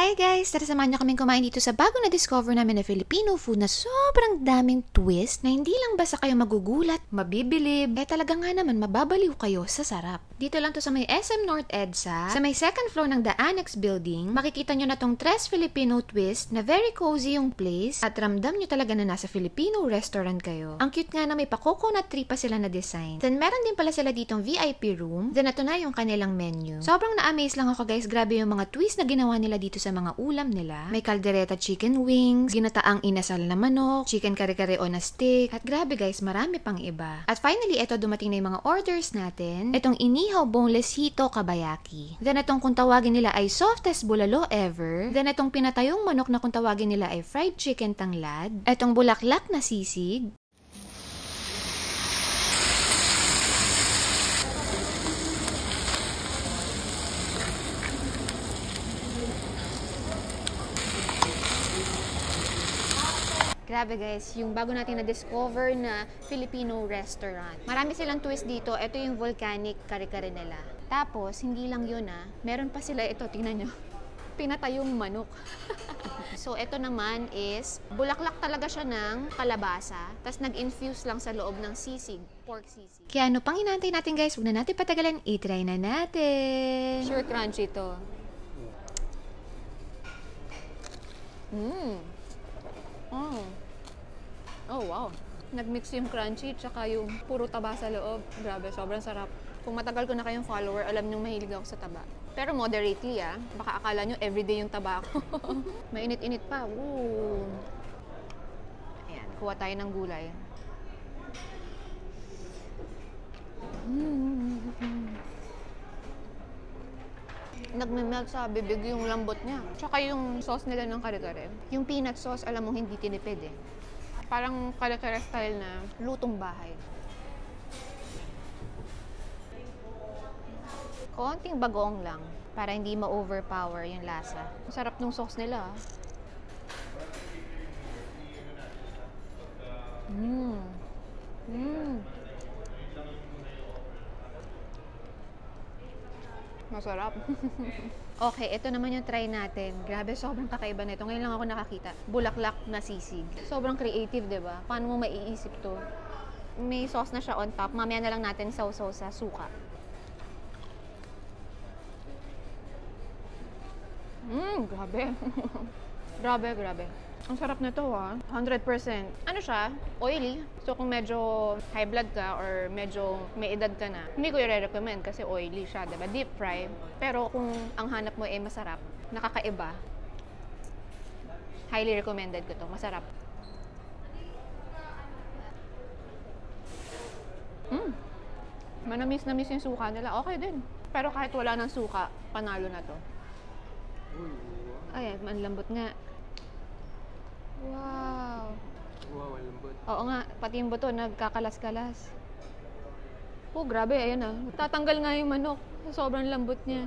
Hi guys! Tara samahan niyo kaming kumain dito sa bago na discover namin na Filipino food na sobrang daming twist na hindi lang basta kayo magugulat, mabibilib, talaga nga naman mababaliw kayo sa sarap. Dito lang to sa may SM North EDSA, sa may second floor ng The Annex Building. Makikita nyo na tong Tres Filipino Twist na very cozy yung place at ramdam nyo talaga na nasa Filipino restaurant kayo. Ang cute nga na may pa-coconut tree pa sila na design. Then meron din pala sila ditong VIP room. Then ito na yung kanilang menu. Sobrang na-amaze lang ako guys, grabe yung mga twist na ginawa nila dito sa mga ulam nila. May caldereta chicken wings, ginataang inasal na manok, chicken kare-kare o na steak, at grabe guys, marami pang iba. At finally, ito dumating na yung mga orders natin. Itong inihaw boneless hito kabayaki. Then itong kung tawagin nila ay softest bulalo ever. Then itong pinatayong manok na kung tawagin nila ay fried chicken tanglad. Itong bulaklak na sisig. Grabe guys, yung bago natin na-discover na Filipino restaurant. Marami silang twist dito. Ito yung volcanic kare-kare nila. Tapos, hindi lang yun meron pa sila ito, tingnan nyo. Pinatayong manok. So, ito naman is, bulaklak talaga siya ng kalabasa. Tapos, nag-infuse lang sa loob ng sisig, pork sisig. Kaya ano pang inaantay natin guys, huwag na natin patagalan, i-try na natin. Sure crunchy to. Oh, wow. Nag-mix yung crunchy tsaka yung puro taba sa loob. Grabe, sobrang sarap. Kung matagal ko na kayong follower, alam nyo mahilig ako sa taba. Pero moderately baka akala nyo everyday yung taba ko. Mainit-init pa. Woo! Ayan, kuha tayo ng gulay. Nagme-melt sa bibig yung lambot niya. Tsaka yung sauce nila ng kare-kare. Yung peanut sauce, alam mo, hindi tinipid Parang kare-kare style na lutong bahay. Konting bagoong lang para hindi ma-overpower yung lasa. Ang sarap ng sauce nila. Masarap. Okay, ito naman yung try natin. Grabe, sobrang kakaiba nito. Ngayon lang ako nakakita. Bulaklak na sisig. Sobrang creative, diba? Paano mo maiisip to? May sauce na siya on top. Mamaya na lang natin sausaw sa suka. Grabe. Grabe. Ang sarap nito 100%. Ano siya? Oily. So kung medyo high blood ka or medyo may edad ka na, hindi ko i-recommend kasi oily siya, diba? Deep fry. Pero kung ang hanap mo ay masarap, nakakaiba, highly recommended ko to. Masarap. Manamis yung suka nila. Okay din. Pero kahit wala ng suka, panalo na to. Ayan, manlambot nga. Wow. Wow, ang lambot. Oo nga, pati yung buto nagkakalas-kalas. Oh, grabe, ayan Tatanggal nga yung manok. Sobrang lambot niya.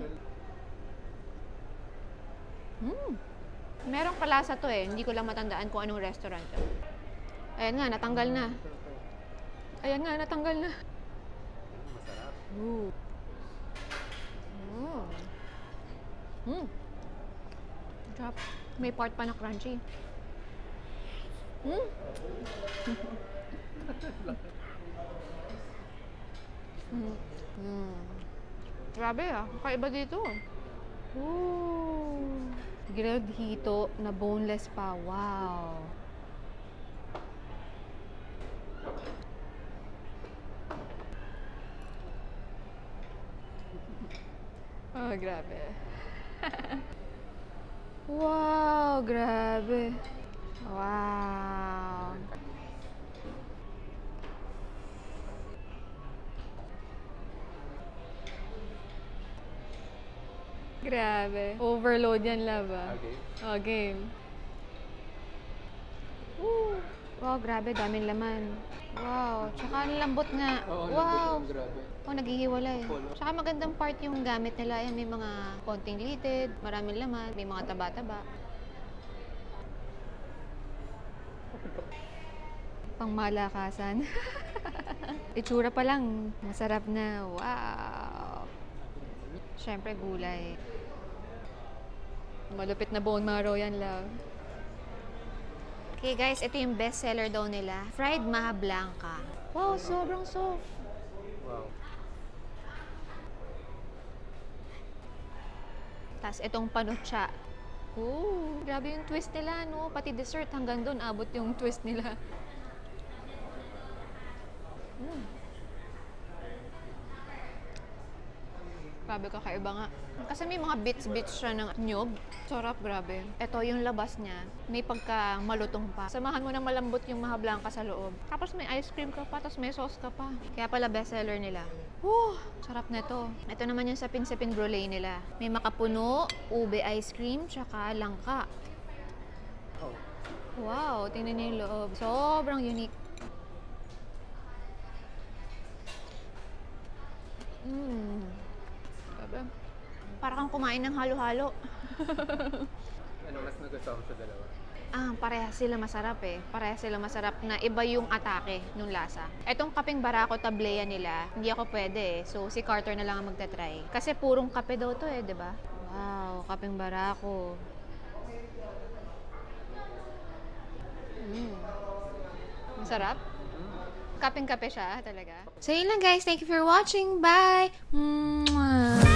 Merong palasa to Hindi ko lang matandaan kung anong restaurant to. Ayan nga, natanggal na. Ayan nga, natanggal na. Masarap. Drop. May part pa na crunchy. Grabe kakaiba dito. Grilled hito na boneless pa. Wow. Oh, grabe. Wow, grabe. Wow. Grabe. Overload yan, love Okay. Oh, game. Wow, grabe. Daming laman. Wow. Tsaka ang lambot nga. Wow. Grabe. Oh, naghihiwalay. Tsaka magandang part yung gamit nila. Yan, may mga konting litid, maraming laman, may mga taba-taba. Pangmalakasan. Itsura pa lang, masarap na. Wow! Siyempre, gulay. Malupit na bone marrow yan, love. Okay guys, ito yung best seller daw nila. Fried maha blanca. Wow, sobrang soft. Wow. Tapos itong panucha. Ooh, grabe yung twist nila, no? Pati dessert hanggang doon abot yung twist nila. Grabe, kakaiba nga. Kasi may mga bits-bits siya ng nyog. Sarap, grabe. Ito, yung labas niya, may pagka malutong pa. Samahan mo na malambot yung maha blanca sa loob. Tapos may ice cream ka pa, tapos may sauce ka pa. Kaya pala bestseller nila. Sarap na ito. Ito naman yung sapin-sapin brulee nila. May makapuno, ube ice cream, tsaka langka. Oh. Wow, tingnan niyo yung loob. Sobrang unique. Grabe. Para kang kumain ng halo-halo. Ano mas nagustuhan mo sa dalawa? Parehas sila masarap eh. Parehas sila masarap na iba yung atake nung lasa. Etong kapeng barako tablea nila, hindi ako pwede eh. So, si Carter na lang ang magta-try. Kasi purong kape daw to eh, di ba? Wow, kapeng barako. Masarap? Kapeng-kape siya talaga. So, yun lang guys. Thank you for watching. Bye! Mwah!